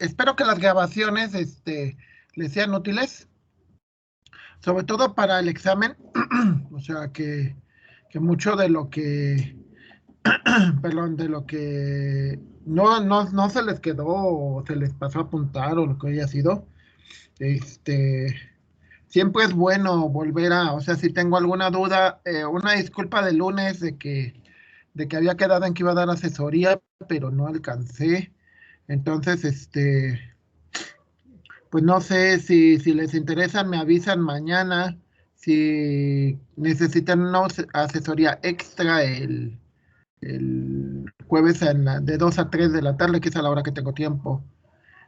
espero que las grabaciones les sean útiles, sobre todo para el examen. O sea, que mucho de lo que, perdón, de lo que no se les quedó o se les pasó a apuntar o lo que haya sido, este, siempre es bueno volver o sea, si tengo alguna duda, una disculpa del lunes de que había quedado en que iba a dar asesoría, pero no alcancé. Entonces, pues no sé si les interesa, me avisan mañana. Si necesitan una asesoría extra el jueves de 2 a 3 de la tarde, que es a la hora que tengo tiempo.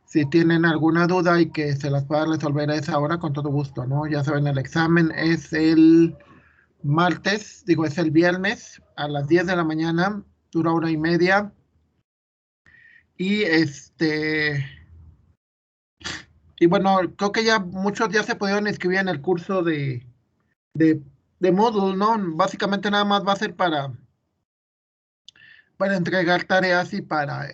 Si tienen alguna duda y que se las pueda resolver a esa hora, con todo gusto, ¿no? Ya saben, el examen es el martes, digo, es el viernes a las 10 de la mañana, dura 1 hora y media. Y y bueno, creo que ya muchos ya se pudieron inscribir en el curso de, de Moodle, ¿no? Básicamente nada más va a ser para entregar tareas y para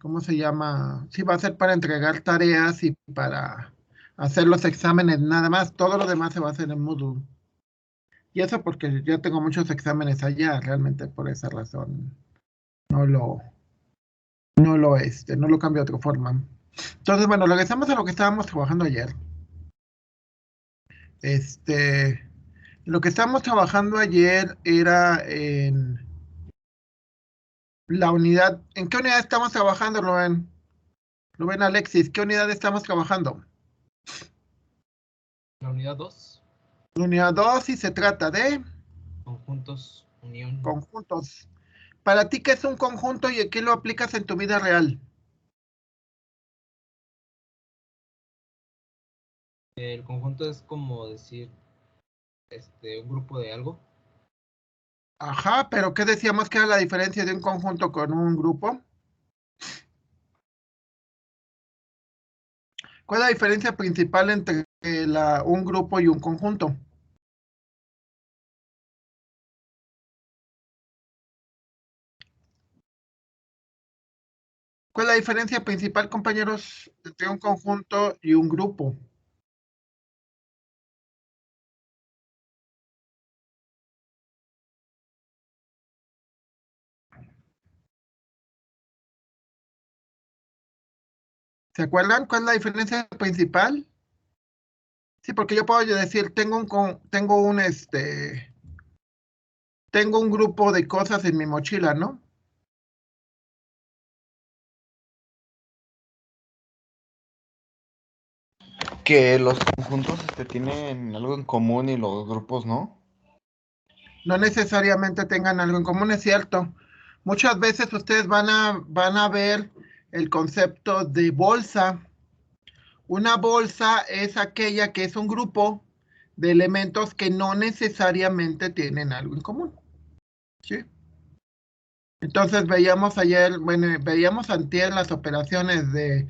¿cómo se llama? Sí, va a ser para entregar tareas y para hacer los exámenes, nada más. Todo lo demás se va a hacer en Moodle. Y eso porque ya tengo muchos exámenes allá, realmente por esa razón no lo, no lo cambio de otra forma. Entonces, bueno, regresamos a lo que estábamos trabajando ayer. Lo que estábamos trabajando ayer era en la unidad. ¿En qué unidad estamos trabajando, Rubén? Rubén Alexis, ¿qué unidad estamos trabajando? La unidad 2. La unidad 2 y se trata de Conjuntos, unión. conjuntos. Para ti, ¿qué es un conjunto y qué lo aplicas en tu vida real? El conjunto es como decir un grupo de algo. Ajá, pero ¿qué decíamos que era la diferencia de un conjunto con un grupo? ¿Cuál es la diferencia principal entre un grupo y un conjunto? ¿Cuál es la diferencia principal, compañeros, entre un conjunto y un grupo? ¿Se acuerdan cuál es la diferencia principal? Sí, porque yo puedo decir, tengo un grupo de cosas en mi mochila, ¿no? Que los conjuntos tienen algo en común y los grupos no. No necesariamente tengan algo en común, es cierto. Muchas veces ustedes van a ver el concepto de bolsa. Una bolsa es aquella que es un grupo de elementos que no necesariamente tienen algo en común. ¿Sí? Entonces veíamos antier las operaciones de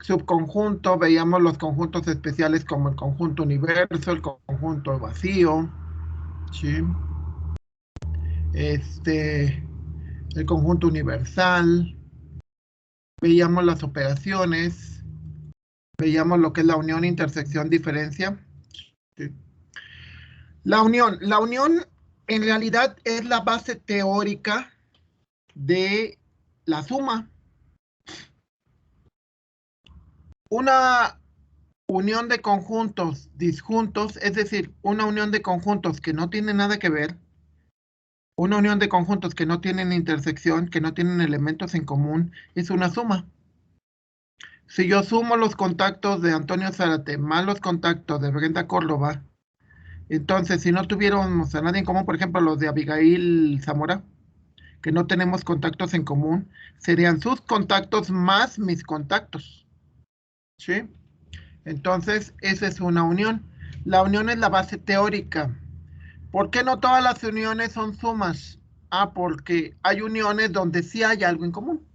subconjunto, veíamos los conjuntos especiales como el conjunto universo, el conjunto vacío, ¿sí? El conjunto universal, veíamos las operaciones, veíamos lo que es la unión, intersección, diferencia. ¿Sí? La unión en realidad es la base teórica de la suma. Una unión de conjuntos disjuntos, es decir, una unión de conjuntos que no tiene nada que ver, una unión de conjuntos que no tienen intersección, que no tienen elementos en común, es una suma. Si yo sumo los contactos de Antonio Zárate más los contactos de Brenda Córdoba, entonces si no tuviéramos a nadie en común, por ejemplo los de Abigail Zamora, que no tenemos contactos en común, serían sus contactos más mis contactos. ¿Sí? Entonces, esa es una unión. La unión es la base teórica. ¿Por qué no todas las uniones son sumas? Ah, porque hay uniones donde sí hay algo en común.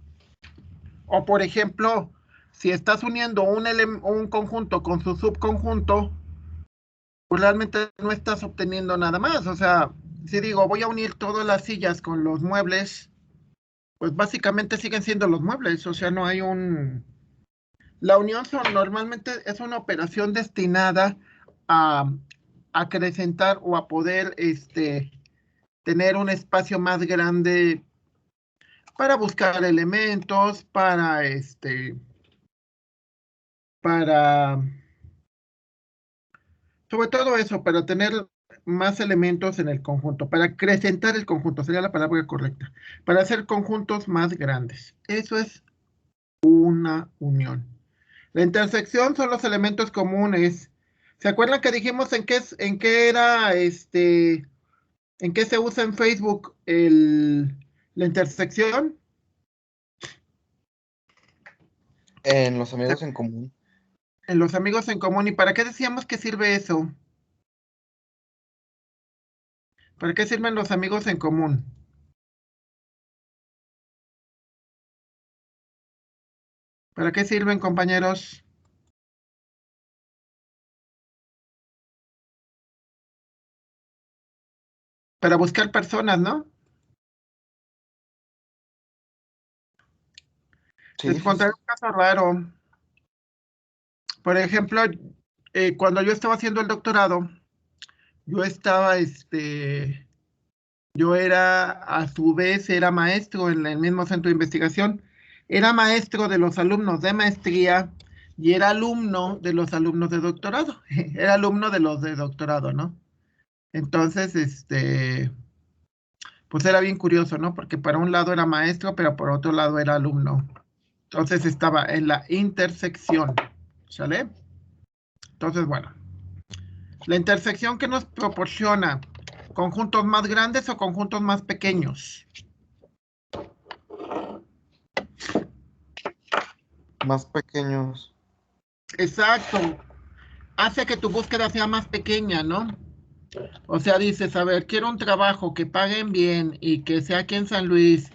O por ejemplo, si estás uniendo un conjunto con su subconjunto, pues realmente no estás obteniendo nada más. O sea, si digo, voy a unir todas las sillas con los muebles, pues básicamente siguen siendo los muebles, o sea, no hay La unión normalmente es una operación destinada a acrecentar o a poder tener un espacio más grande para buscar elementos, para sobre todo eso, para tener más elementos en el conjunto, para acrecentar el conjunto, sería la palabra correcta, para hacer conjuntos más grandes. Eso es una unión. La intersección son los elementos comunes. ¿Se acuerdan que dijimos en qué era en qué se usa en Facebook la intersección? En los amigos en común. En los amigos en común. ¿Y para qué decíamos que sirve eso? ¿Para qué sirven los amigos en común? ¿Para qué sirven, compañeros? Para buscar personas, ¿no? Sí, Les sí, sí. contaré un caso raro. Por ejemplo, cuando yo estaba haciendo el doctorado, yo estaba, yo era, a su vez, era maestro en el mismo centro de investigación. Era maestro de los alumnos de maestría y era alumno de los alumnos de doctorado. Era alumno de los de doctorado, ¿no? Entonces, pues era bien curioso, ¿no? Porque para un lado era maestro, pero por otro lado era alumno. Entonces estaba en la intersección, ¿sale? Entonces, bueno, la intersección que nos proporciona conjuntos más grandes o conjuntos más pequeños. Más pequeños. Exacto. Hace que tu búsqueda sea más pequeña, ¿no? O sea, dices, a ver, quiero un trabajo que paguen bien y que sea aquí en San Luis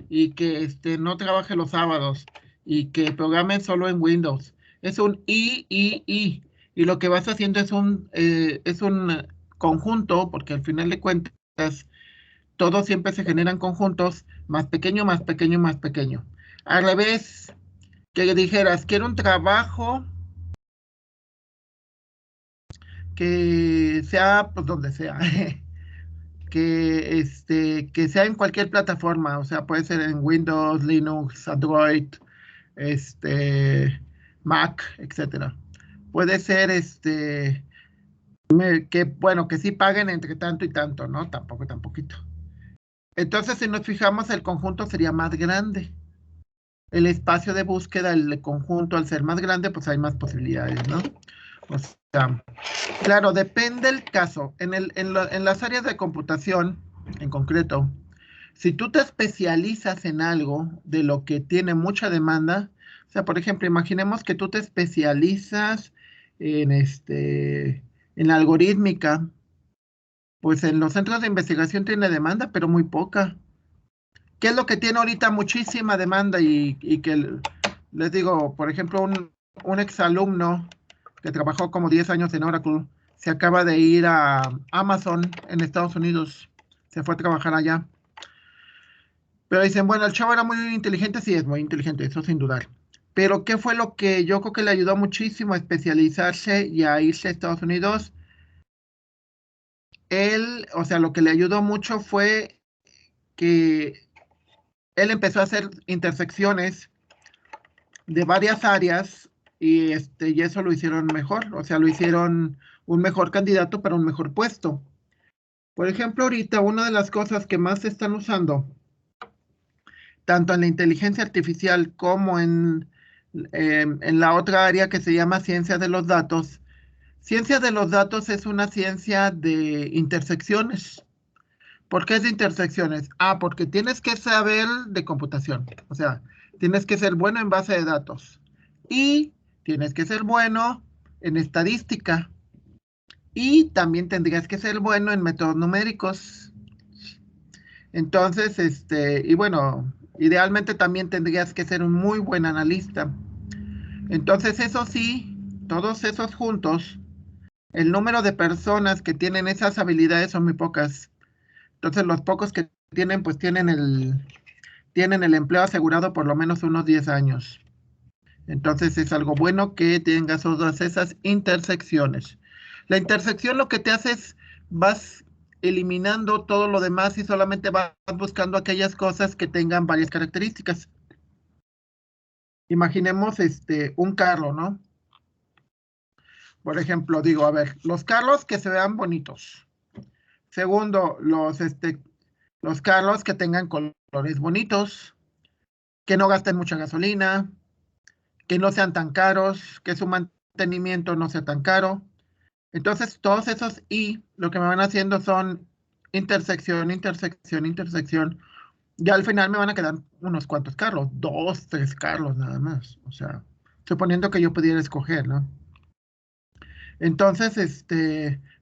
y que no trabaje los sábados y que programen solo en Windows. Es un I. Y lo que vas haciendo es un conjunto, porque al final de cuentas, todos siempre se generan conjuntos más pequeño, más pequeño, más pequeño. Al revés, que dijeras, quiero un trabajo que sea, pues donde sea, que sea en cualquier plataforma, o sea, puede ser en Windows, Linux, Android, Mac, etcétera. Puede ser que bueno, que sí paguen entre tanto y tanto, ¿no? Tampoco tan poquito. Entonces, si nos fijamos, el conjunto sería más grande. El espacio de búsqueda, el conjunto, al ser más grande, pues hay más posibilidades, ¿no? O sea, claro, depende el caso. En las áreas de computación, en concreto, si tú te especializas en algo de lo que tiene mucha demanda, o sea, por ejemplo, imaginemos que tú te especializas en en la algorítmica, pues en los centros de investigación tiene demanda, pero muy poca. ¿Qué es lo que tiene ahorita muchísima demanda y que les digo, por ejemplo, un exalumno que trabajó como 10 años en Oracle, se acaba de ir a Amazon en Estados Unidos, se fue a trabajar allá. Pero dicen, bueno, el chavo era muy inteligente, sí es muy inteligente, eso sin dudar. Pero ¿qué fue lo que yo creo que le ayudó muchísimo a especializarse y a irse a Estados Unidos? Él, o sea, lo que le ayudó mucho fue que él empezó a hacer intersecciones de varias áreas y eso lo hicieron mejor, o sea, lo hicieron un mejor candidato para un mejor puesto. Por ejemplo, ahorita una de las cosas que más se están usando, tanto en la inteligencia artificial como en la otra área que se llama ciencia de los datos. Ciencia de los datos es una ciencia de intersecciones. ¿Por qué es de intersecciones? Ah, porque tienes que saber de computación, o sea, tienes que ser bueno en base de datos y tienes que ser bueno en estadística y también tendrías que ser bueno en métodos numéricos. Entonces, y bueno, idealmente también tendrías que ser un muy buen analista. Entonces, eso sí, todos esos juntos, el número de personas que tienen esas habilidades son muy pocas. Entonces, los pocos que tienen, pues tienen tienen el empleo asegurado por lo menos unos 10 años. Entonces es algo bueno que tengas todas esas intersecciones. La intersección lo que te hace es vas eliminando todo lo demás y solamente vas buscando aquellas cosas que tengan varias características. Imaginemos un carro, ¿no? Por ejemplo, digo, a ver, los carros que se vean bonitos. Segundo, los carros que tengan colores bonitos, que no gasten mucha gasolina, que no sean tan caros, que su mantenimiento no sea tan caro. Entonces, todos esos y lo que me van haciendo son intersección, intersección, intersección. Ya al final me van a quedar unos cuantos carros, 2, 3 carros nada más. O sea, suponiendo que yo pudiera escoger, ¿no? Entonces,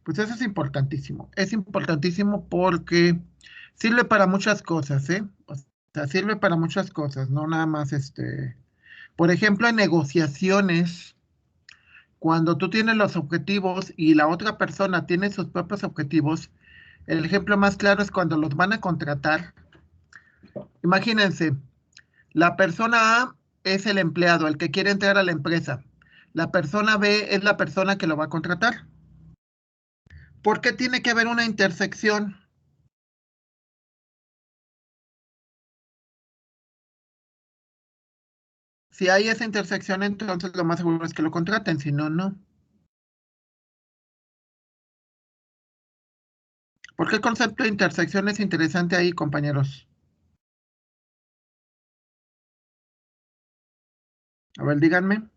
pues eso es importantísimo. Es importantísimo porque sirve para muchas cosas, ¿eh? O sea, sirve para muchas cosas, no nada más, por ejemplo, en negociaciones, cuando tú tienes los objetivos y la otra persona tiene sus propios objetivos, el ejemplo más claro es cuando los van a contratar. Imagínense, la persona A es el empleado, el que quiere entrar a la empresa. La persona B es la persona que lo va a contratar. ¿Por qué tiene que haber una intersección? Si hay esa intersección, entonces lo más seguro es que lo contraten, si no, no. ¿Por qué el concepto de intersección es interesante ahí, compañeros? A ver, díganme.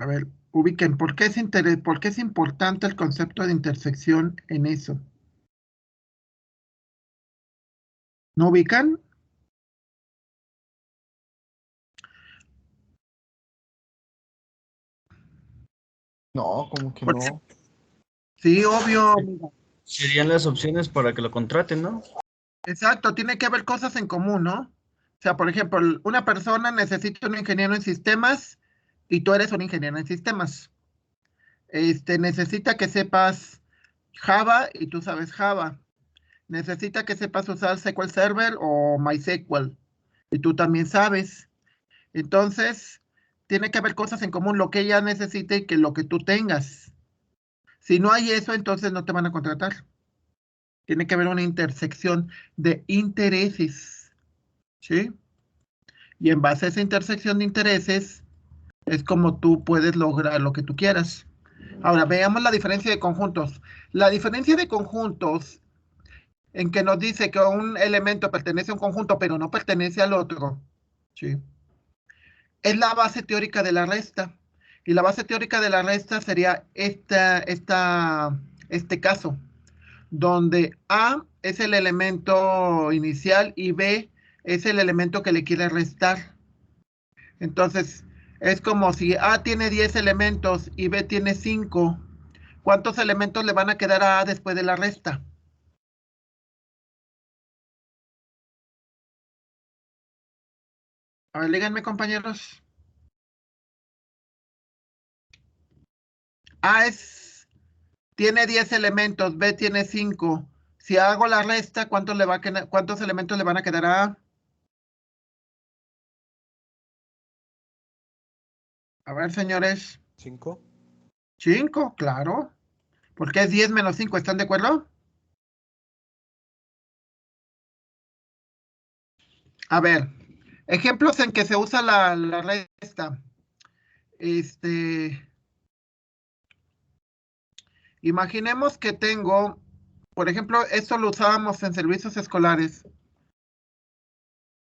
A ver, ubiquen, ¿por qué es importante el concepto de intersección en eso? ¿No ubican? No, como que Porque- no. sí, obvio. Serían las opciones para que lo contraten, ¿no? Exacto, tiene que haber cosas en común, ¿no? O sea, por ejemplo, una persona necesita un ingeniero en sistemas y tú eres un ingeniero en sistemas. Necesita que sepas Java y tú sabes Java. Necesita que sepas usar SQL Server o MySQL y tú también sabes. Entonces, tiene que haber cosas en común, lo que ella necesite y que lo que tú tengas. Si no hay eso, entonces no te van a contratar. Tiene que haber una intersección de intereses, ¿sí? Y en base a esa intersección de intereses, es como tú puedes lograr lo que tú quieras. Ahora, veamos la diferencia de conjuntos. La diferencia de conjuntos en que nos dice que un elemento pertenece a un conjunto, pero no pertenece al otro, ¿sí? Es la base teórica de la resta. Y la base teórica de la resta sería este caso, donde A es el elemento inicial y B es el elemento que le quiere restar. Entonces, es como si A tiene 10 elementos y B tiene 5. ¿Cuántos elementos le van a quedar a A después de la resta? A ver, díganme, compañeros. A tiene 10 elementos, B tiene 5. Si hago la resta, ¿cuántos elementos le van a quedar a A? A ver, señores. 5. 5, claro. Porque es 10 menos 5, ¿están de acuerdo? A ver, ejemplos en que se usa la resta. Imaginemos que tengo, por ejemplo, esto lo usábamos en servicios escolares.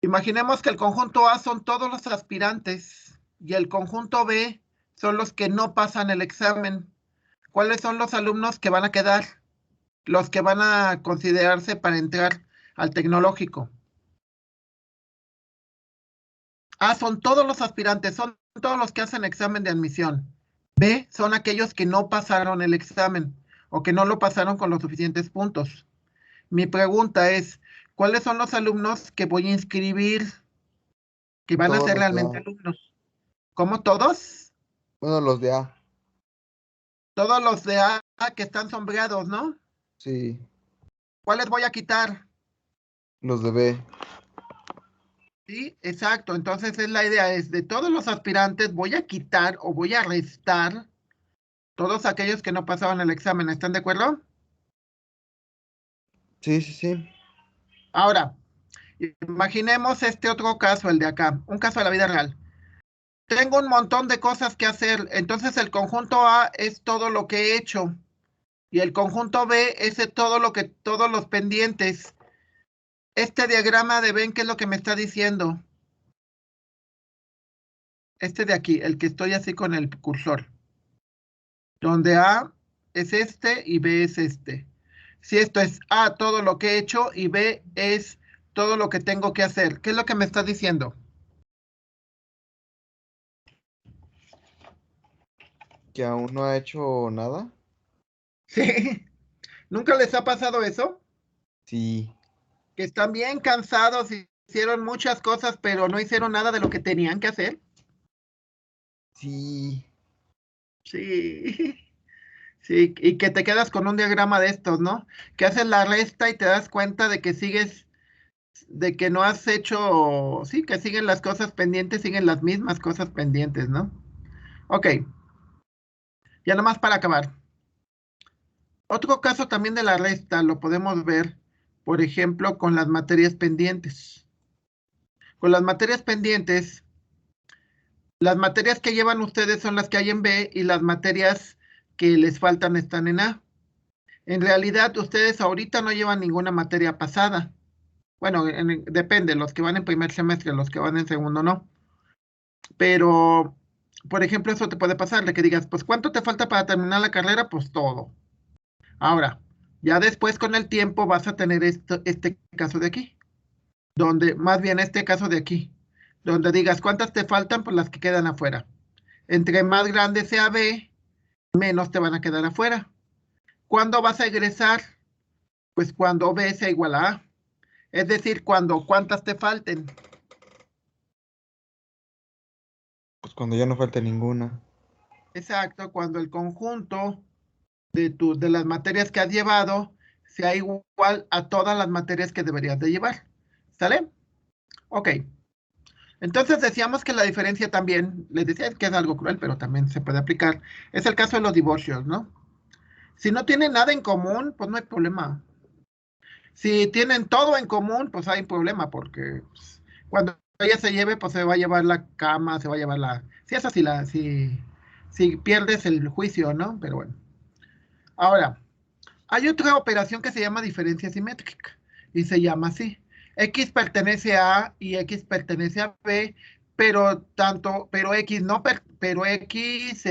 Imaginemos que el conjunto A son todos los aspirantes y el conjunto B son los que no pasan el examen. ¿Cuáles son los alumnos que van a quedar? Los que van a considerarse para entrar al tecnológico. A son todos los aspirantes, son todos los que hacen examen de admisión. B son aquellos que no pasaron el examen o que no lo pasaron con los suficientes puntos. Mi pregunta es, ¿cuáles son los alumnos que voy a inscribir que van a Todos ser los de realmente A. alumnos? ¿Cómo todos? Bueno, los de A. Todos los de A que están sombreados, ¿no? Sí, ¿Cuáles voy a quitar? los de B. Sí, exacto. Entonces es la idea es de todos los aspirantes voy a quitar o voy a restar todos aquellos que no pasaban el examen. ¿Están de acuerdo? Sí, sí, sí. Ahora, imaginemos este otro caso, el de acá, un caso de la vida real. Tengo un montón de cosas que hacer, entonces el conjunto A es todo lo que he hecho y el conjunto B es de todos los pendientes. Este diagrama de Ben, ¿qué es lo que me está diciendo? Este de aquí, el que estoy así con el cursor, donde A es este y B es este. Si esto es A, todo lo que he hecho y B es todo lo que tengo que hacer, ¿qué es lo que me está diciendo? Que aún no ha hecho nada. Sí. ¿Nunca les ha pasado eso? Sí, Que están bien cansados y hicieron muchas cosas, pero no hicieron nada de lo que tenían que hacer. sí, Sí, sí, y que te quedas con un diagrama de estos, ¿no? Que haces la resta y te das cuenta de que sigues, de que no has hecho, sí, que siguen las cosas pendientes, siguen las mismas cosas pendientes, ¿no? Ok, ya nomás para acabar. Otro caso también de la resta lo podemos ver, por ejemplo, con las materias pendientes. Con las materias pendientes, las materias que llevan ustedes son las que hay en B y las materias que les faltan están en A. En realidad, ustedes ahorita no llevan ninguna materia pasada. Bueno, depende, los que van en primer semestre, los que van en segundo no. Pero, por ejemplo, eso te puede pasar, de que digas, pues, ¿cuánto te falta para terminar la carrera? Pues todo. Ahora, ya después con el tiempo vas a tener este caso de aquí, donde, más bien este caso de aquí, donde digas, ¿cuántas te faltan? Pues las que quedan afuera. Entre más grande sea B, menos te van a quedar afuera. ¿Cuándo vas a egresar? Pues cuando B sea igual a A. Es decir, cuando cuántas te falten. pues cuando ya no falta ninguna. Exacto, cuando el conjunto de las materias que has llevado sea igual a todas las materias que deberías de llevar. ¿Sale? Ok. Entonces decíamos que la diferencia también, les decía que es algo cruel, pero también se puede aplicar, es el caso de los divorcios, ¿no? Si no tienen nada en común, pues no hay problema. Si tienen todo en común, pues hay problema, porque pues, cuando ella se lleve, pues se va a llevar la cama, se va a llevar la... Si es así, si pierdes el juicio, ¿no? Pero bueno. Ahora, hay otra operación que se llama diferencia simétrica y se llama así. X pertenece a A y X pertenece a B, pero X no, pero X,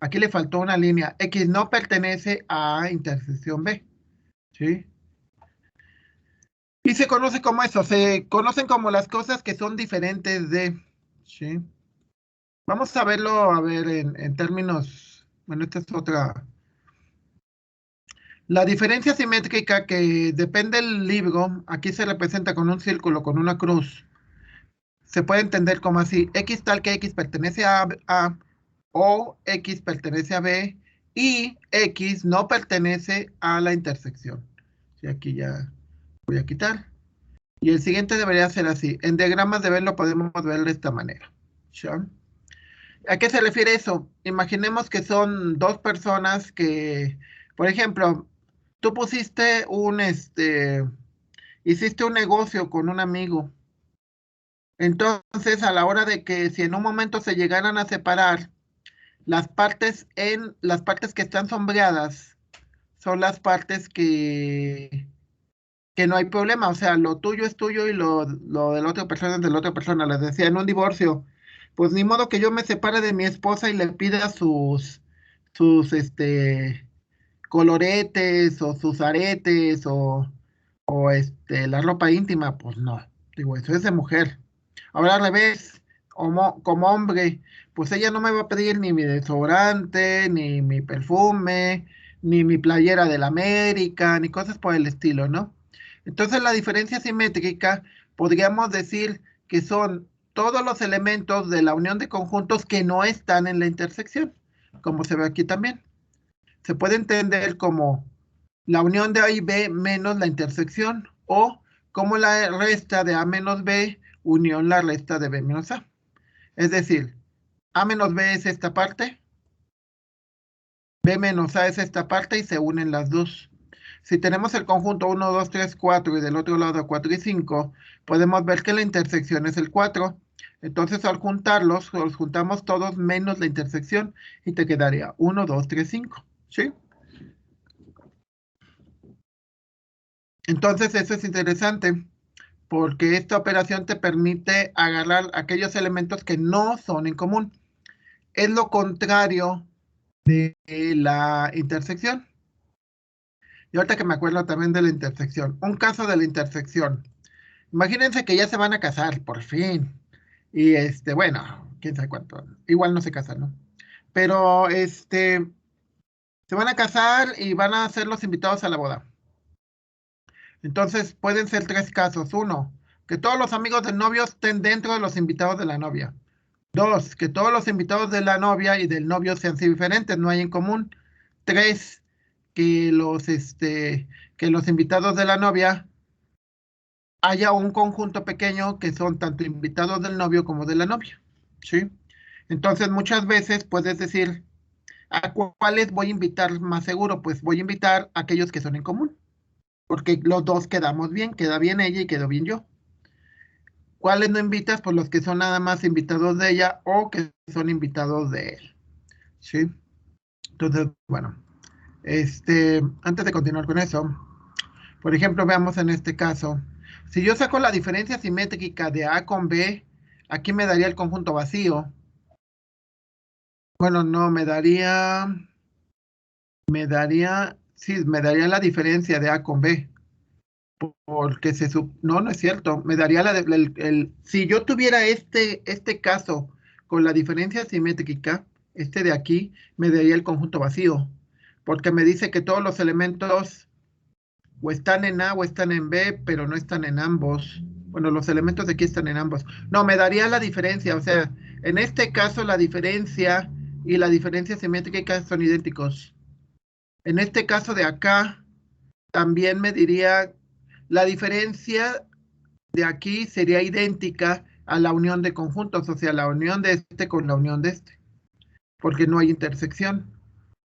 aquí le faltó una línea. X no pertenece a intersección B, ¿sí? Y se conoce como eso, se conocen como las cosas que son diferentes de, ¿sí? Vamos a verlo, a ver, en términos, bueno, esta es otra. La diferencia simétrica que depende del libro, aquí se representa con un círculo, con una cruz. Se puede entender como así, X tal que X pertenece a o X pertenece a B y X no pertenece a la intersección. Y aquí ya voy a quitar. Y el siguiente debería ser así. En diagramas de Venn lo podemos ver de esta manera. ¿Ya? ¿A qué se refiere eso? Imaginemos que son dos personas que, por ejemplo, tú hiciste un negocio con un amigo. Entonces, a la hora de que si en un momento se llegaran a separar, las partes que están sombreadas son las partes que no hay problema, o sea, lo tuyo es tuyo y lo de la otra persona es de la otra persona. Les decía, en un divorcio, pues ni modo que yo me separe de mi esposa y le pida sus coloretes o sus aretes o la ropa íntima, pues no, digo, eso es de mujer. Ahora al revés, como hombre, pues ella no me va a pedir ni mi desodorante, ni mi perfume, ni mi playera del América, ni cosas por el estilo, ¿no? Entonces la diferencia simétrica podríamos decir que son todos los elementos de la unión de conjuntos que no están en la intersección, como se ve aquí también. Se puede entender como la unión de A y B menos la intersección, o como la resta de A menos B, unión la resta de B menos A. Es decir, A menos B es esta parte, B menos A es esta parte y se unen las dos. Si tenemos el conjunto 1, 2, 3, 4 y del otro lado 4 y 5, podemos ver que la intersección es el 4. Entonces al juntarlos, los juntamos todos menos la intersección y te quedaría 1, 2, 3, 5. ¿Sí? Entonces eso es interesante porque esta operación te permite agarrar aquellos elementos que no son en común. Es lo contrario de la intersección. Y ahorita que me acuerdo también de la intersección. Un caso de la intersección. Imagínense que ya se van a casar, por fin. Y bueno, quién sabe cuánto. Igual no se casan, ¿no? Pero se van a casar y van a ser los invitados a la boda. Entonces pueden ser tres casos. Uno, que todos los amigos del novio estén dentro de los invitados de la novia. Dos, que todos los invitados de la novia y del novio sean diferentes, no hay en común. Tres, que los invitados de la novia haya un conjunto pequeño que son tanto invitados del novio como de la novia. ¿Sí? Entonces muchas veces puedes decir, ¿a cuáles voy a invitar más seguro? Pues voy a invitar a aquellos que son en común, porque los dos quedamos bien, queda bien ella y quedó bien yo. ¿Cuáles no invitas? Pues los que son nada más invitados de ella o que son invitados de él. ¿Sí? Entonces, bueno, antes de continuar con eso, por ejemplo, veamos en este caso, si yo saco la diferencia simétrica de A con B, aquí me daría el conjunto vacío. Bueno, no, me daría la diferencia de A con B. Porque no es cierto, me daría si yo tuviera este caso con la diferencia simétrica, de aquí, me daría el conjunto vacío, porque me dice que todos los elementos o están en A o están en B, pero no están en ambos. Bueno, los elementos de aquí están en ambos. No, me daría la diferencia, o sea, en este caso la diferencia y la diferencia simétrica son idénticos. En este caso de acá, también me diría la diferencia de aquí sería idéntica a la unión de conjuntos, o sea, la unión de este con la unión de este, porque no hay intersección.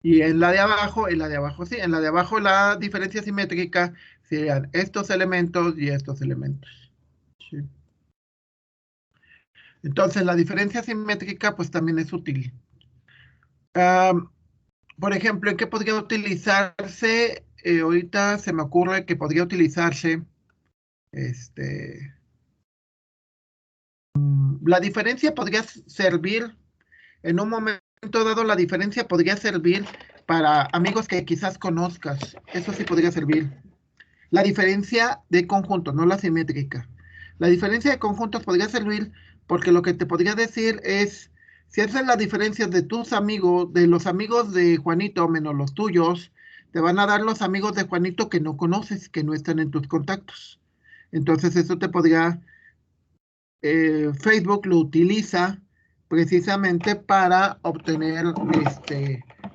Y en la de abajo sí, en la de abajo la diferencia simétrica serían estos elementos y estos elementos. ¿Sí? Entonces la diferencia simétrica pues también es útil. Por ejemplo, ¿en qué podría utilizarse? Ahorita se me ocurre que podría utilizarse la diferencia podría servir en un momento dado, la diferencia podría servir para amigos que quizás conozcas. Eso sí podría servir. La diferencia de conjuntos, no la simétrica. La diferencia de conjuntos podría servir porque lo que te podría decir es, si haces la diferencia de tus amigos, de los amigos de Juanito menos los tuyos, te van a dar los amigos de Juanito que no conoces, que no están en tus contactos. Entonces eso te podría, Facebook lo utiliza precisamente para obtener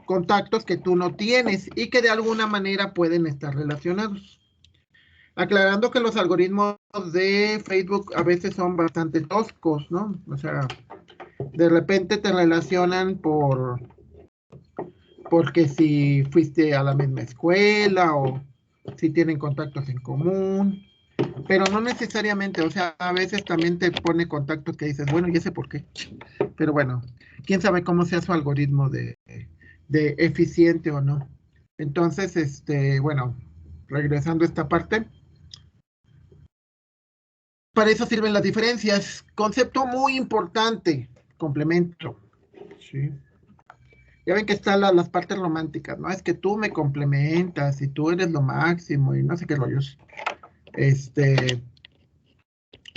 contactos que tú no tienes y que de alguna manera pueden estar relacionados. Aclarando que los algoritmos de Facebook a veces son bastante toscos, ¿no? O sea, de repente te relacionan porque si fuiste a la misma escuela o si tienen contactos en común, pero no necesariamente, o sea, a veces también te pone contactos que dices, bueno, ¿y ese por qué? Pero bueno, quién sabe cómo sea su algoritmo de eficiente o no. Entonces, bueno, regresando a esta parte, para eso sirven las diferencias. Concepto muy importante, complemento. ¿Sí? Ya ven que están las partes románticas, ¿no? Es que tú me complementas y tú eres lo máximo y no sé qué rollos.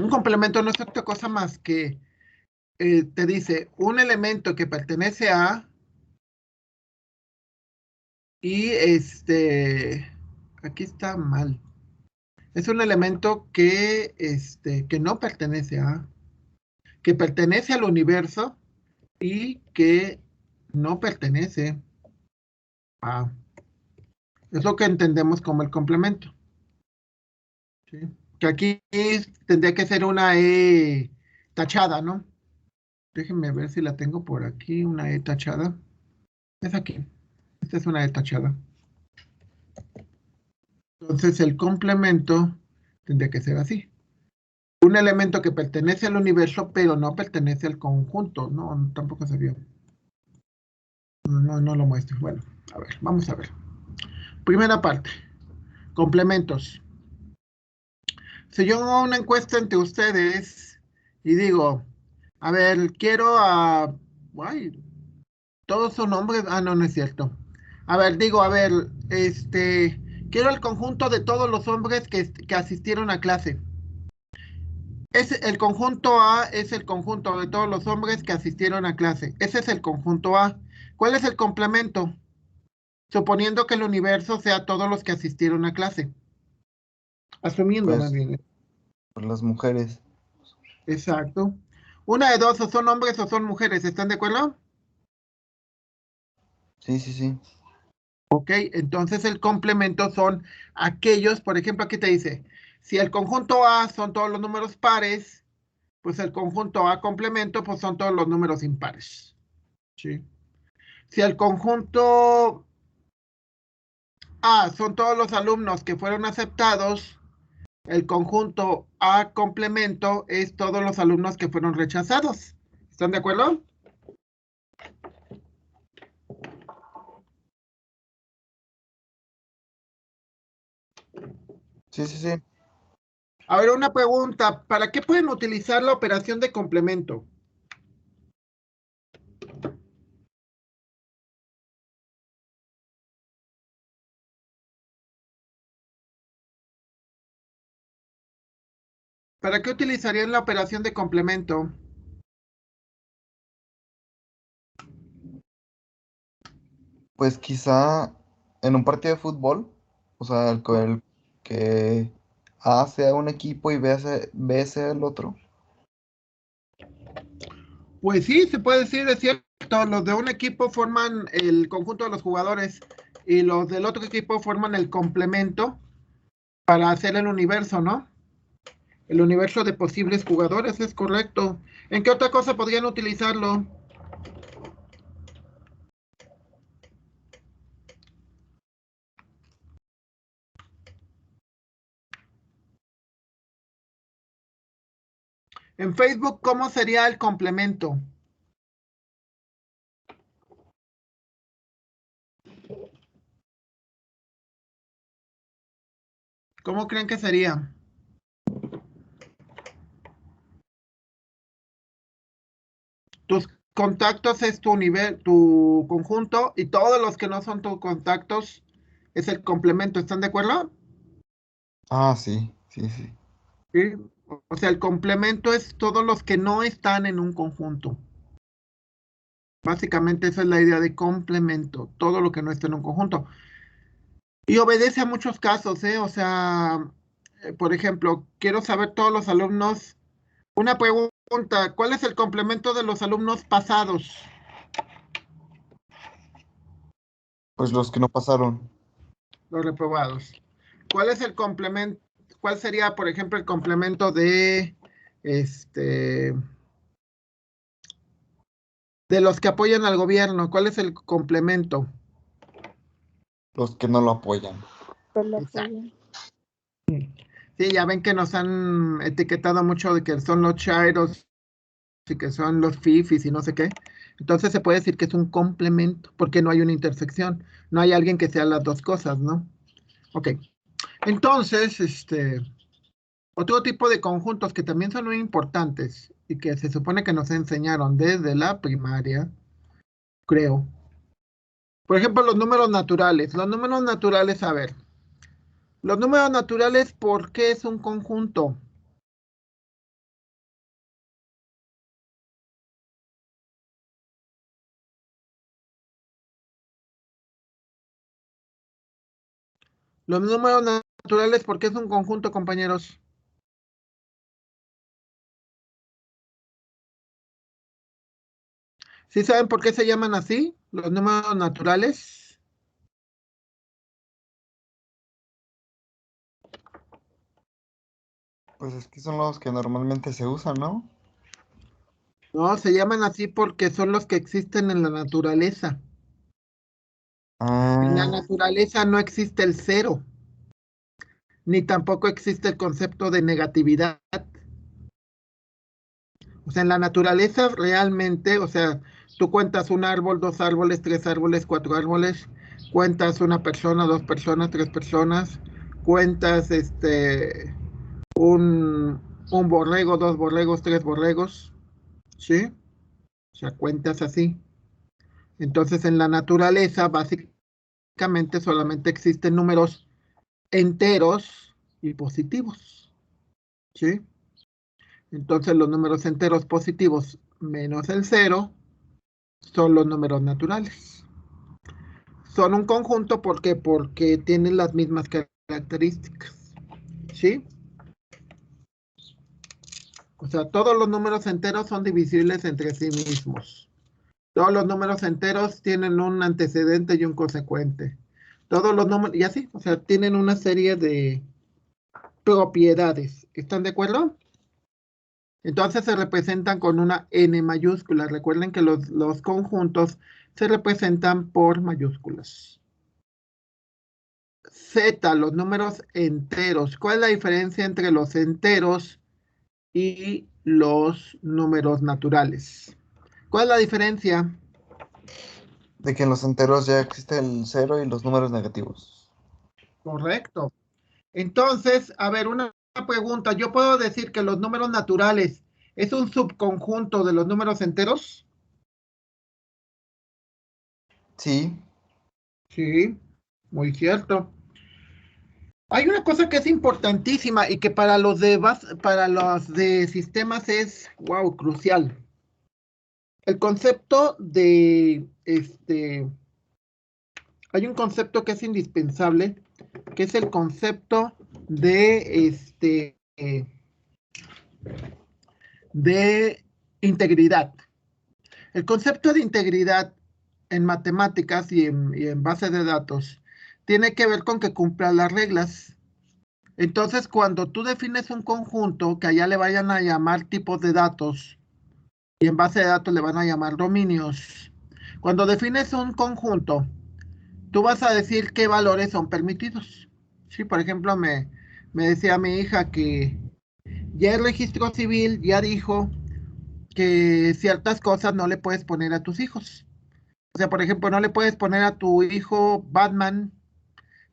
Un complemento no es otra cosa más que te dice un elemento que pertenece a y aquí está mal. Es un elemento que no pertenece a, que pertenece al universo y que no pertenece a. Es lo que entendemos como el complemento. ¿Sí? Que aquí tendría que ser una E tachada, ¿no? Déjenme ver si la tengo por aquí, una E tachada. Es aquí. Esta es una E tachada. Entonces el complemento tendría que ser así. Un elemento que pertenece al universo, pero no pertenece al conjunto. No, tampoco se vio. No lo muestro. Bueno, a ver, vamos a ver. Primera parte, complementos. Si yo hago una encuesta entre ustedes y digo, a ver, quiero a... Ay, todos son hombres. Ah, no, no es cierto. A ver, digo, a ver, quiero el conjunto de todos los hombres que asistieron a clase. El conjunto A es el conjunto de todos los hombres que asistieron a clase. Ese es el conjunto A. ¿Cuál es el complemento? Suponiendo que el universo sea todos los que asistieron a clase. Asumiendo más Pues, bien. pues las mujeres. Exacto. Una de dos, o son hombres o son mujeres. ¿Están de acuerdo? Sí, sí, sí. Ok, entonces el complemento son aquellos, por ejemplo, aquí te dice, si el conjunto A son todos los números pares, pues el conjunto A complemento, pues son todos los números impares. ¿Sí? Si el conjunto A son todos los alumnos que fueron aceptados, el conjunto A complemento es todos los alumnos que fueron rechazados. ¿Están de acuerdo? Sí, sí, sí. A ver, una pregunta. ¿Para qué pueden utilizar la operación de complemento? ¿Para qué utilizarían la operación de complemento? Pues quizá en un partido de fútbol, o sea, el que A sea un equipo y B sea el otro. Pues sí, se puede decir, es cierto. Los de un equipo forman el conjunto de los jugadores y los del otro equipo forman el complemento para hacer el universo, ¿no? El universo de posibles jugadores, es correcto. ¿En qué otra cosa podrían utilizarlo? En Facebook, ¿cómo sería el complemento? ¿Cómo creen que sería? Tus contactos es tu conjunto y todos los que no son tus contactos es el complemento. ¿Están de acuerdo? Ah, sí, sí, sí. Sí. O sea, el complemento es todos los que no están en un conjunto. Básicamente esa es la idea de complemento, todo lo que no está en un conjunto. Y obedece a muchos casos, ¿eh? O sea, por ejemplo, quiero saber todos los alumnos. Una pregunta, ¿cuál es el complemento de los alumnos pasados? Pues los que no pasaron. Los reprobados. ¿Cuál es el complemento? ¿Cuál sería, por ejemplo, el complemento este, de los que apoyan al gobierno? ¿Cuál es el complemento? Los que no lo apoyan. Exacto. Sí, ya ven que nos han etiquetado mucho de que son los chairos y que son los fifis y no sé qué. Entonces se puede decir que es un complemento, porque no hay una intersección. No hay alguien que sea las dos cosas, ¿no? Ok. Entonces, otro tipo de conjuntos que también son muy importantes y que se supone que nos enseñaron desde la primaria, creo. Por ejemplo, los números naturales. Los números naturales, a ver. Los números naturales, ¿por qué es un conjunto? Los números naturales, ¿por qué es un conjunto, compañeros? ¿Sí saben por qué se llaman así? Los números naturales. Pues es que son los que normalmente se usan, ¿no? No, se llaman así porque son los que existen en la naturaleza. En la Ah, naturaleza no existe el cero, ni tampoco existe el concepto de negatividad. O sea, en la naturaleza realmente, o sea, tú cuentas un árbol, dos árboles, tres árboles, cuatro árboles, cuentas una persona, dos personas, tres personas, cuentas un, un borrego, dos borregos, tres borregos, ¿sí? O sea, cuentas así. Entonces, en la naturaleza, básicamente solamente existen números enteros y positivos, ¿sí? Entonces, los números enteros positivos menos el cero son los números naturales. Son un conjunto porque tienen las mismas características, ¿sí? O sea, todos los números enteros son divisibles entre sí mismos. Todos los números enteros tienen un antecedente y un consecuente. Todos los números, y así, o sea, tienen una serie de propiedades. ¿Están de acuerdo? Entonces se representan con una N mayúscula. Recuerden que los conjuntos se representan por mayúsculas. Z, los números enteros. ¿Cuál es la diferencia entre los enteros y los números naturales? ¿Cuál es la diferencia? de que en los enteros ya existe el cero y los números negativos. Correcto. Entonces, a ver, una pregunta. ¿Yo puedo decir que los números naturales es un subconjunto de los números enteros? Sí, Sí, muy cierto. Hay una cosa que es importantísima y que para los de sistemas es, wow, crucial. El concepto hay un concepto que es indispensable, que es el concepto de integridad. El concepto de integridad en matemáticas y en base de datos tiene que ver con que cumpla las reglas. Entonces, cuando tú defines un conjunto que allá le vayan a llamar tipos de datos y en base de datos le van a llamar dominios, cuando defines un conjunto, tú vas a decir qué valores son permitidos. Sí, por ejemplo, me decía mi hija que ya el registro civil ya dijo que ciertas cosas no le puedes poner a tus hijos. O sea, por ejemplo, no le puedes poner a tu hijo Batman,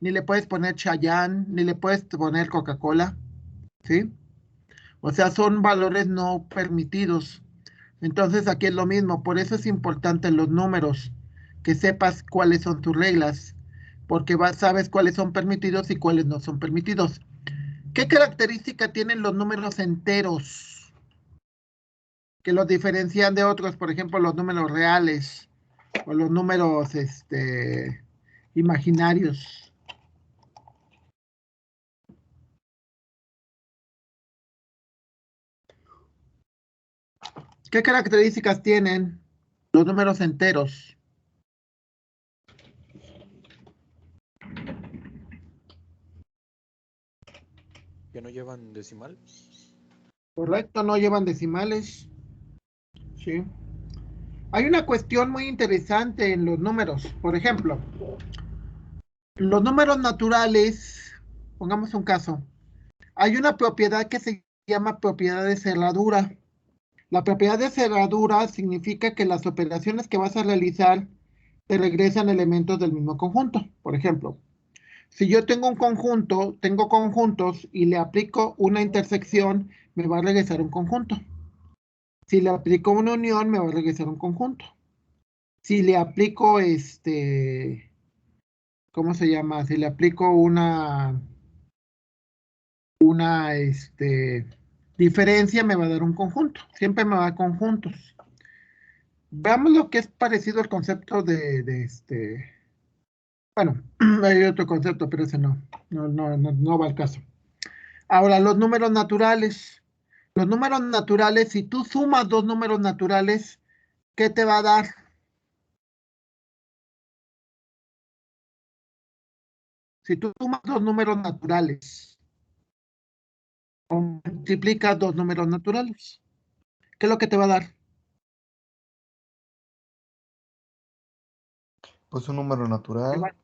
ni le puedes poner Chayanne, ni le puedes poner Coca-Cola, ¿sí? O sea, son valores no permitidos. Entonces aquí es lo mismo, por eso es importante los números, que sepas cuáles son tus reglas, porque sabes cuáles son permitidos y cuáles no son permitidos. ¿Qué característica tienen los números enteros que los diferencian de otros? Por ejemplo, los números reales o los números imaginarios. ¿Qué características tienen los números enteros? ¿Ya no llevan decimal? Correcto, no llevan decimales. Sí. Hay una cuestión muy interesante en los números. Por ejemplo, los números naturales, pongamos un caso, hay una propiedad que se llama propiedad de cerradura. La propiedad de cerradura significa que las operaciones que vas a realizar te regresan elementos del mismo conjunto. Por ejemplo, si yo tengo un conjunto, tengo conjuntos y le aplico una intersección, me va a regresar un conjunto. Si le aplico una unión, me va a regresar un conjunto. Si le aplico ¿cómo se llama? Si le aplico una diferencia, me va a dar un conjunto. Siempre me va a dar conjuntos. Veamos lo que es parecido al concepto bueno, hay otro concepto, pero ese no va al caso. Ahora, los números naturales. Los números naturales, si tú sumas dos números naturales, ¿qué te va a dar? Si tú sumas dos números naturales, o multiplica dos números naturales. ¿Qué es lo que te va a dar? Pues un número Te natural. va,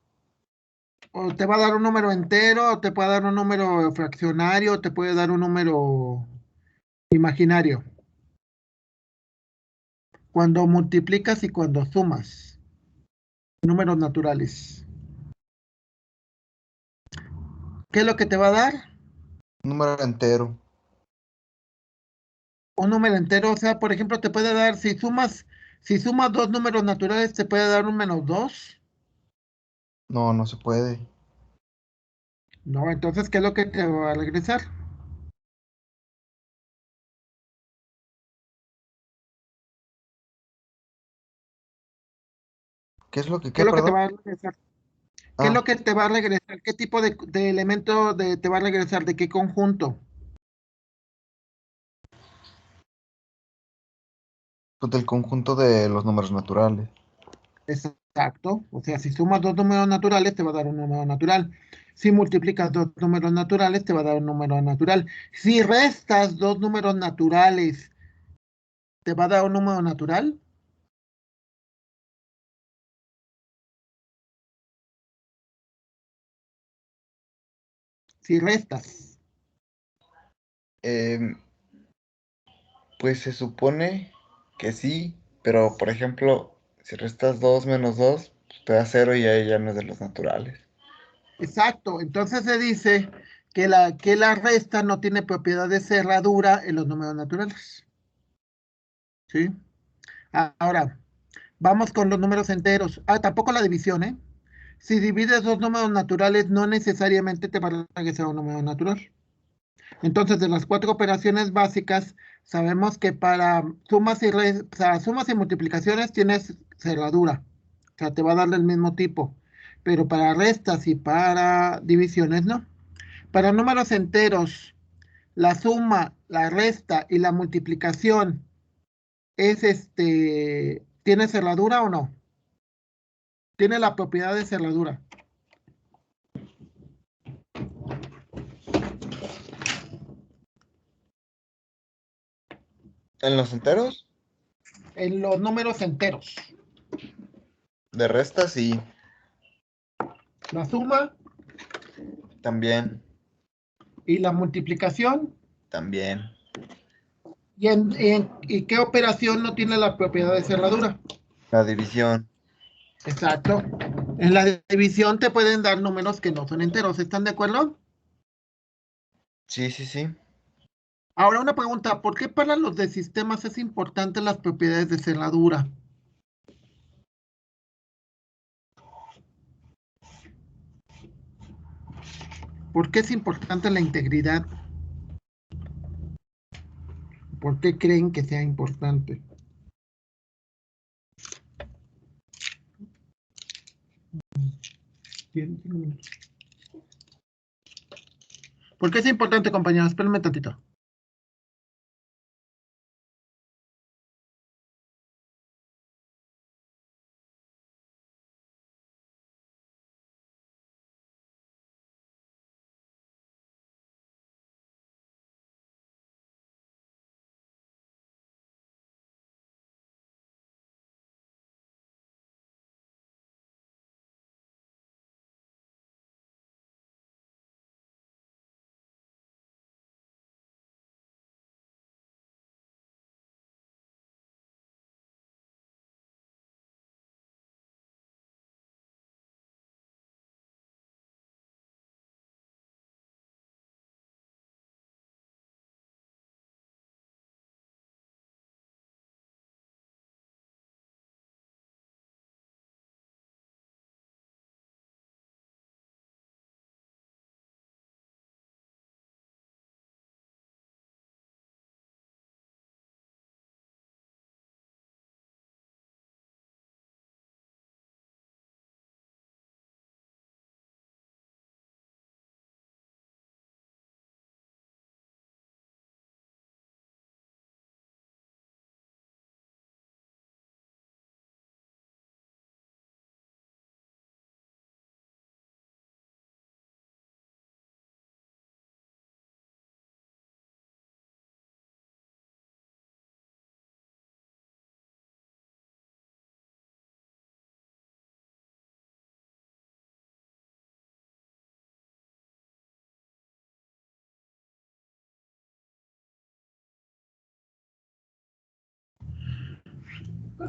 o te va a dar un número entero, o te puede dar un número fraccionario, o te puede dar un número imaginario. Cuando multiplicas y cuando sumas números naturales. ¿Qué es lo que te va a dar? Número entero. Un número entero, o sea, por ejemplo, te puede dar, si sumas dos números naturales, te puede dar un menos dos. No, no se puede. No, entonces, ¿qué es lo que te va a regresar? ¿Qué es lo que ¿Qué qué, es lo que te perdón? va a regresar? ¿Qué es Ah, lo que te va a regresar? ¿Qué tipo de elemento te va a regresar? ¿De qué conjunto? pues del conjunto de los números naturales. Exacto. O sea, si sumas dos números naturales, te va a dar un número natural. Si multiplicas dos números naturales, te va a dar un número natural. Si restas dos números naturales, ¿te va a dar un número natural? Si restas. Em, pues se supone que sí, pero por ejemplo, si restas 2 menos 2 pues te da cero y ahí ya no es de los naturales. Exacto. Entonces se dice que la resta no tiene propiedad de cerradura en los números naturales. ¿Sí? Ahora, vamos con los números enteros. Tampoco la división, ¿eh? Si divides dos números naturales, no necesariamente te va a regresar un número natural. Entonces, de las cuatro operaciones básicas, sabemos que para o sea, sumas y multiplicaciones tienes cerradura. O sea, te va a dar del mismo tipo. Pero para restas y para divisiones, no. Para números enteros, la suma, la resta y la multiplicación ¿tiene cerradura o no? Tiene la propiedad de cerradura. ¿En los enteros? En los números enteros. De resta sí, La suma también, y la multiplicación. también. ¿Y qué operación no tiene la propiedad de cerradura? La división. Exacto. En la división te pueden dar números que no son enteros. ¿Están de acuerdo? Sí, sí, sí. Ahora una pregunta. ¿Por qué para los de sistemas es importante las propiedades de cerradura? ¿Por qué es importante la integridad? ¿Por qué creen que sea importante? ¿Por qué es importante, compañeros? Espérenme tantito.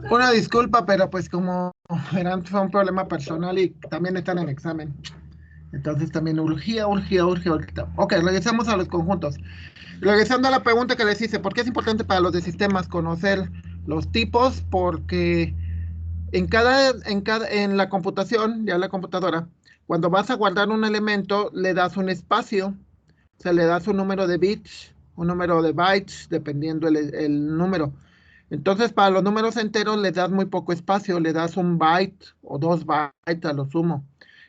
Una disculpa, pero pues como verán, fue un problema personal y también están en examen. Entonces también urgía ahorita. Ok, regresamos a los conjuntos. Regresando a la pregunta que les hice, ¿por qué es importante para los de sistemas conocer los tipos? Porque en la computación, ya la computadora, cuando vas a guardar un elemento, le das un espacio, o sea, le das un número de bits, un número de bytes, dependiendo el número. Entonces, para los números enteros le das muy poco espacio, le das un byte o 2 bytes a lo sumo.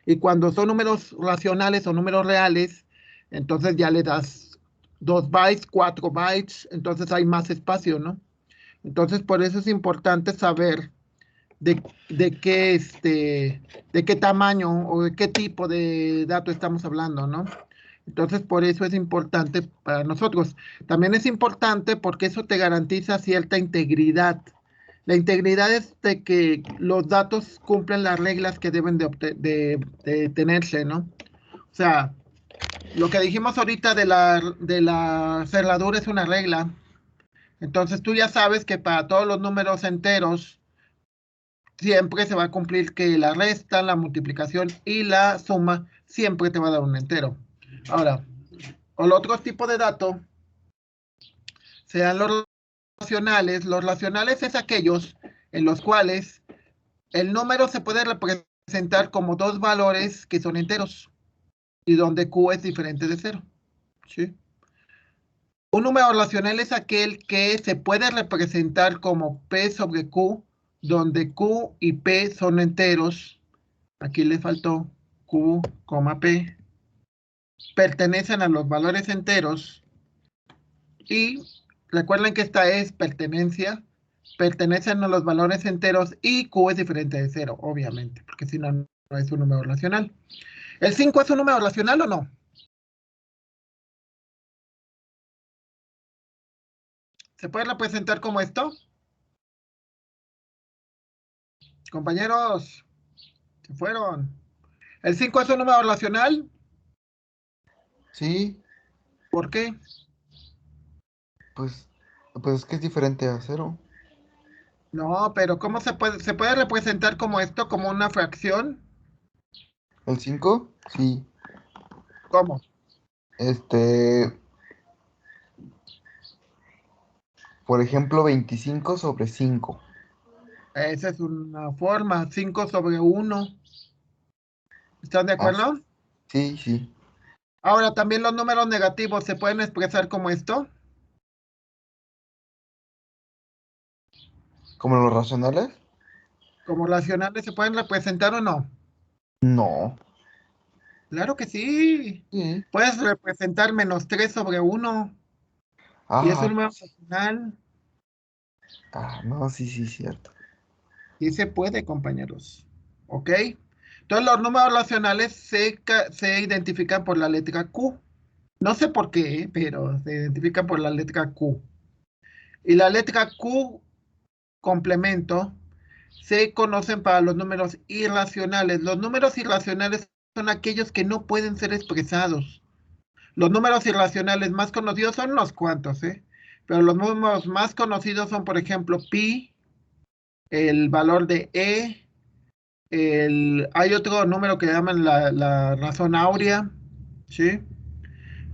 Y cuando son números racionales o números reales, entonces ya le das 2 bytes, 4 bytes, entonces hay más espacio, ¿no? Entonces, por eso es importante saber de, de qué tamaño o de qué tipo de dato estamos hablando, ¿no? Entonces, por eso es importante para nosotros. También es importante porque eso te garantiza cierta integridad. La integridad es de que los datos cumplen las reglas que deben de tenerse, ¿no? O sea, lo que dijimos ahorita de la cerradura es una regla. Entonces, tú ya sabes que para todos los números enteros, siempre se va a cumplir que la resta, la multiplicación y la suma siempre te va a dar un entero. Ahora, el otro tipo de dato sean los racionales. Los racionales es aquellos en los cuales el número se puede representar como dos valores que son enteros y donde Q es diferente de 0. ¿Sí? Un número racional es aquel que se puede representar como P sobre Q, donde Q y P son enteros. Aquí le faltó Q, P. Pertenecen a los valores enteros. Y recuerden que esta es pertenencia. Pertenecen a los valores enteros y Q es diferente de 0, obviamente, porque si no, no es un número racional. ¿El 5 es un número racional o no? ¿Se puede representar como esto? Compañeros, se fueron. ¿El 5 es un número racional? Sí, ¿Por qué? pues, pues es que es diferente a 0. No, pero ¿cómo se puede representar como esto, como una fracción? ¿El 5? Sí. ¿Cómo? Este, por ejemplo, 25 sobre 5. Esa es una forma, 5 sobre 1. ¿Están de Ah, acuerdo? sí, sí. Ahora, también los números negativos se pueden expresar como esto. ¿Como los racionales? Como racionales, ¿se pueden representar o no? No. Claro que sí. Sí. Puedes representar -3 sobre 1 y es un Ah, número racional. no, sí, sí, cierto. Sí se puede, compañeros. ¿Ok? Entonces, los números racionales se identifican por la letra Q. No sé por qué, pero se identifican por la letra Q. Y la letra Q, complemento, se conocen para los números irracionales. Los números irracionales son aquellos que no pueden ser expresados. Los números irracionales más conocidos son unos cuantos, ¿eh? Pero los números más conocidos son, por ejemplo, pi, el valor de e, hay otro número que llaman la razón áurea, ¿sí?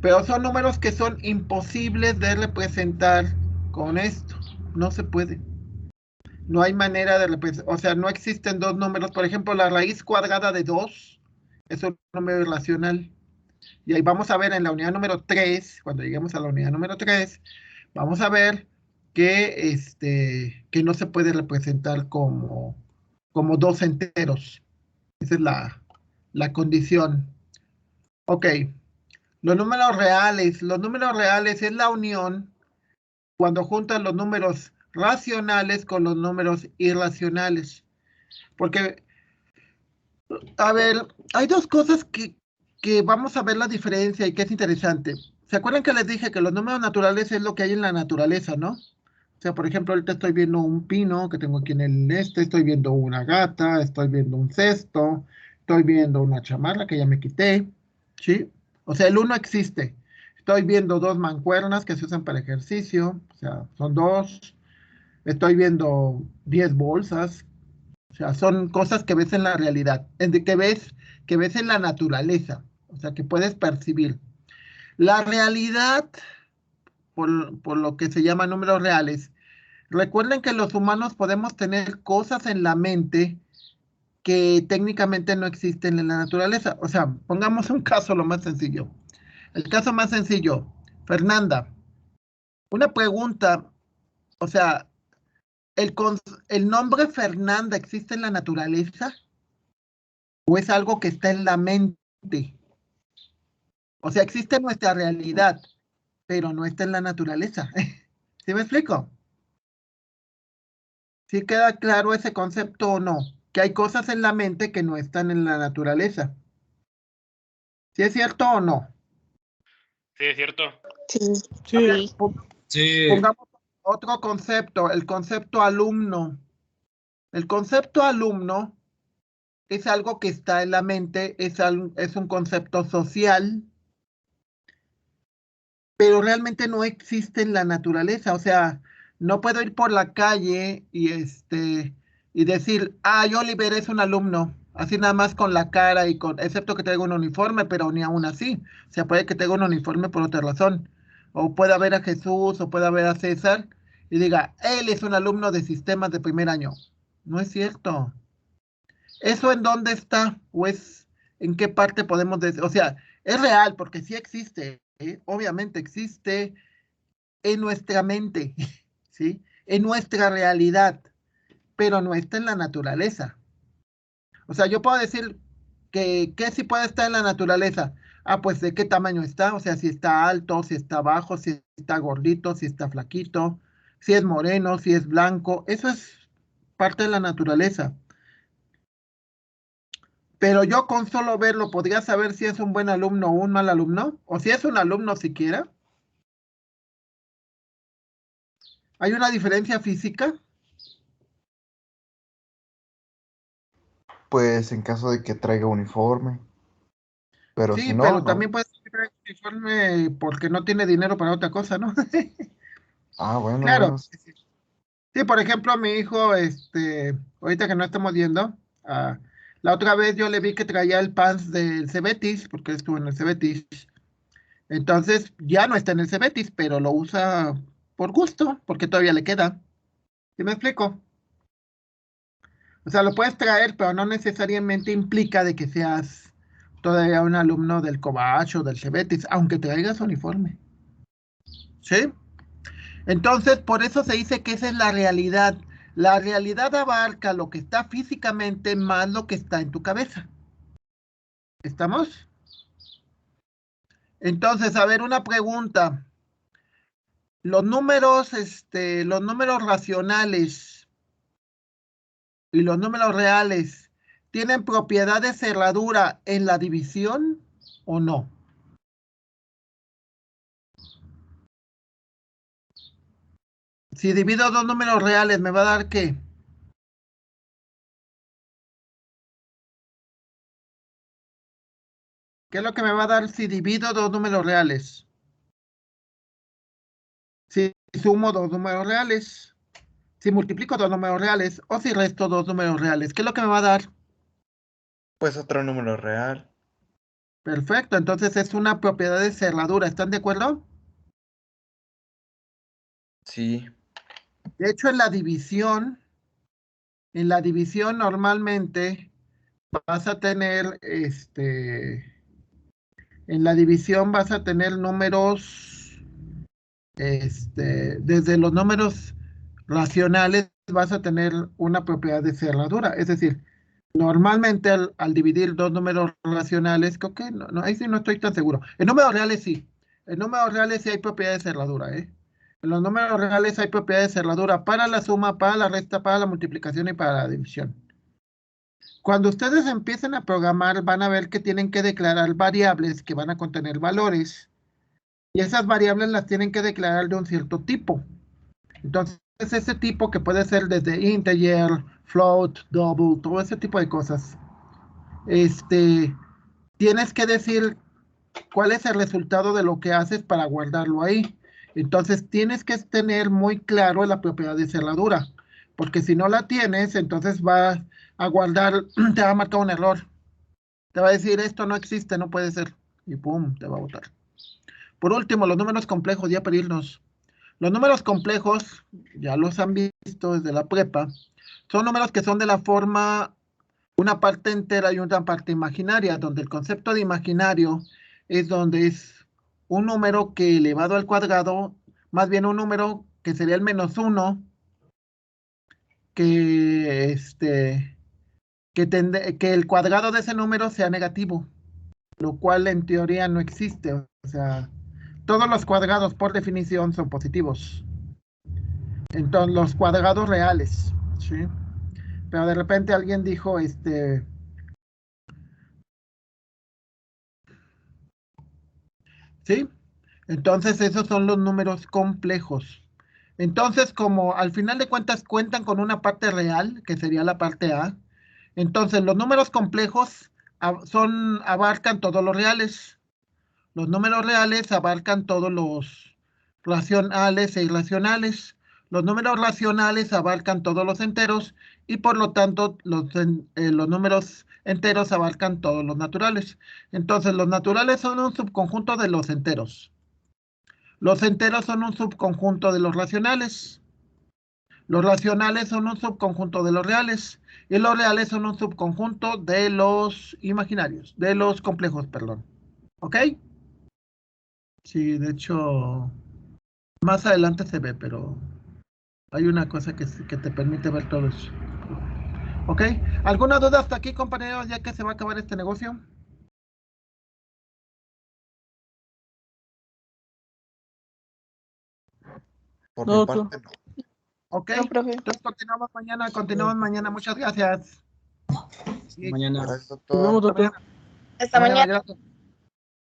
Pero son números que son imposibles de representar con esto. No se puede. No hay manera de representar. O sea, no existen dos números. Por ejemplo, la raíz cuadrada de 2 es un número irracional. Y ahí vamos a ver en la unidad número 3, cuando lleguemos a la unidad número 3, vamos a ver que no se puede representar como dos enteros. Esa es la condición. Ok, los números reales. Los números reales es la unión cuando juntan los números racionales con los números irracionales. Porque, a ver, hay dos cosas que vamos a ver la diferencia y que es interesante. ¿Se acuerdan que les dije que los números naturales es lo que hay en la naturaleza, no? O sea, por ejemplo, ahorita estoy viendo un pino que tengo aquí en el estoy viendo una gata, estoy viendo un cesto, estoy viendo una chamarra que ya me quité, ¿sí? O sea, el uno existe. Estoy viendo dos mancuernas que se usan para ejercicio, o sea, son dos. estoy viendo 10 bolsas. O sea, son cosas que ves en la realidad, que ves en la naturaleza, o sea, que puedes percibir. La realidad, por lo que se llama números reales, recuerden que los humanos podemos tener cosas en la mente que técnicamente no existen en la naturaleza. O sea, pongamos un caso lo más sencillo. El caso más sencillo, Fernanda, una pregunta, o sea, ¿el nombre Fernanda existe en la naturaleza o es algo que está en la mente? O sea, existe en nuestra realidad, pero no está en la naturaleza. ¿Sí me explico? ¿Sí queda claro ese concepto o no? Que hay cosas en la mente que no están en la naturaleza. ¿Sí es cierto o no? Sí, es cierto. A ver, Sí. Sí, pongamos otro concepto, el concepto alumno. El concepto alumno es algo que está en la mente, es un concepto social, pero realmente no existe en la naturaleza. O sea, no puedo ir por la calle y decir, Oliver es un alumno, así nada más con la cara excepto que traiga un uniforme, pero ni aún así. O sea, puede que tenga un uniforme por otra razón. O pueda ver a Jesús, o pueda ver a César, y diga, él es un alumno de sistemas de primer año. No es cierto. ¿Eso en dónde está? ¿O es en qué parte podemos decir? O sea, es real porque sí existe, ¿eh? Obviamente existe en nuestra mente, ¿sí? En nuestra realidad, pero no está en la naturaleza. O sea, yo puedo decir que sí puede estar en la naturaleza. Pues de qué tamaño está, o sea, si está alto, si está bajo, si está gordito, si está flaquito, si es moreno, si es blanco, eso es parte de la naturaleza. Pero yo con solo verlo podría saber si es un buen alumno o un mal alumno, o si es un alumno siquiera. ¿Hay una diferencia física? Pues en caso de que traiga uniforme, pero si Sí, no, pero no. también puede ser que traiga uniforme porque no tiene dinero para otra cosa, ¿no? Ah, bueno, Claro. bueno. Sí, por ejemplo, a mi hijo, ahorita que no estamos yendo, la otra vez yo le vi que traía el pants del Cebetis, porque él estuvo en el Cebetis. Entonces, ya no está en el Cebetis, pero lo usa por gusto, porque todavía le queda. ¿Sí me explico? O sea, lo puedes traer, pero no necesariamente implica de que seas todavía un alumno del Covach o del Cebetis, aunque traigas uniforme. ¿Sí? Entonces, por eso se dice que esa es la realidad. La realidad abarca lo que está físicamente más lo que está en tu cabeza. ¿Estamos? Entonces, a ver, una pregunta. Los números racionales y los números reales, ¿tienen propiedad de cerradura en la división o no? Si divido dos números reales, ¿me va a dar qué? ¿Qué es lo que me va a dar si divido dos números reales? Si sumo dos números reales, si multiplico dos números reales o si resto dos números reales, ¿qué es lo que me va a dar? Pues otro número real. Perfecto, entonces es una propiedad de cerradura, ¿están de acuerdo? Sí. De hecho, en la división normalmente vas a tener, en la división vas a tener números, desde los números racionales vas a tener una propiedad de cerradura, es decir, normalmente al dividir dos números racionales, creo que ahí sí no estoy tan seguro. En números reales sí. En números reales sí hay propiedad de cerradura, ¿eh? En los números reales hay propiedad de cerradura para la suma, para la resta, para la multiplicación y para la división. Cuando ustedes empiecen a programar, van a ver que tienen que declarar variables que van a contener valores. Y esas variables las tienen que declarar de un cierto tipo. Entonces, ese tipo que puede ser desde integer, float, double, todo ese tipo de cosas. Tienes que decir cuál es el resultado de lo que haces para guardarlo ahí. Entonces tienes que tener muy claro la propiedad de cerradura, porque si no la tienes, entonces va a guardar, te va a marcar un error. Te va a decir, esto no existe, no puede ser. Y pum, te va a botar. Por último, los números complejos, ya para irnos. Los números complejos, ya los han visto desde la prepa, son números que son de la forma una parte entera y una parte imaginaria, donde el concepto de imaginario es donde es un número que elevado al cuadrado, más bien un número que sería el -1, que el cuadrado de ese número sea negativo, lo cual en teoría no existe. O sea, todos los cuadrados por definición son positivos. Entonces, los cuadrados reales, ¿sí? Pero de repente alguien dijo, ¿sí? Entonces, esos son los números complejos. Entonces, como al final de cuentas cuentan con una parte real, que sería la parte A, entonces los números complejos abarcan todos los reales. Los números reales abarcan todos los racionales e irracionales. Los números racionales abarcan todos los enteros y por lo tanto los números enteros abarcan todos los naturales. Entonces los naturales son un subconjunto de los enteros. Los enteros son un subconjunto de los racionales. Los racionales son un subconjunto de los reales. Y los reales son un subconjunto de los imaginarios, de los complejos, perdón. ¿Ok? Sí, de hecho, más adelante se ve, pero hay una cosa que te permite ver todo eso. ¿Ok? ¿Alguna duda hasta aquí, compañeros, ya que se va a acabar este negocio? Por No, mi parte, no. ¿Ok? No, profe. Entonces continuamos mañana. Muchas gracias. Sí, Mañana. Gracias, Nos vemos, doctor. doctor. Hasta mañana. gracias.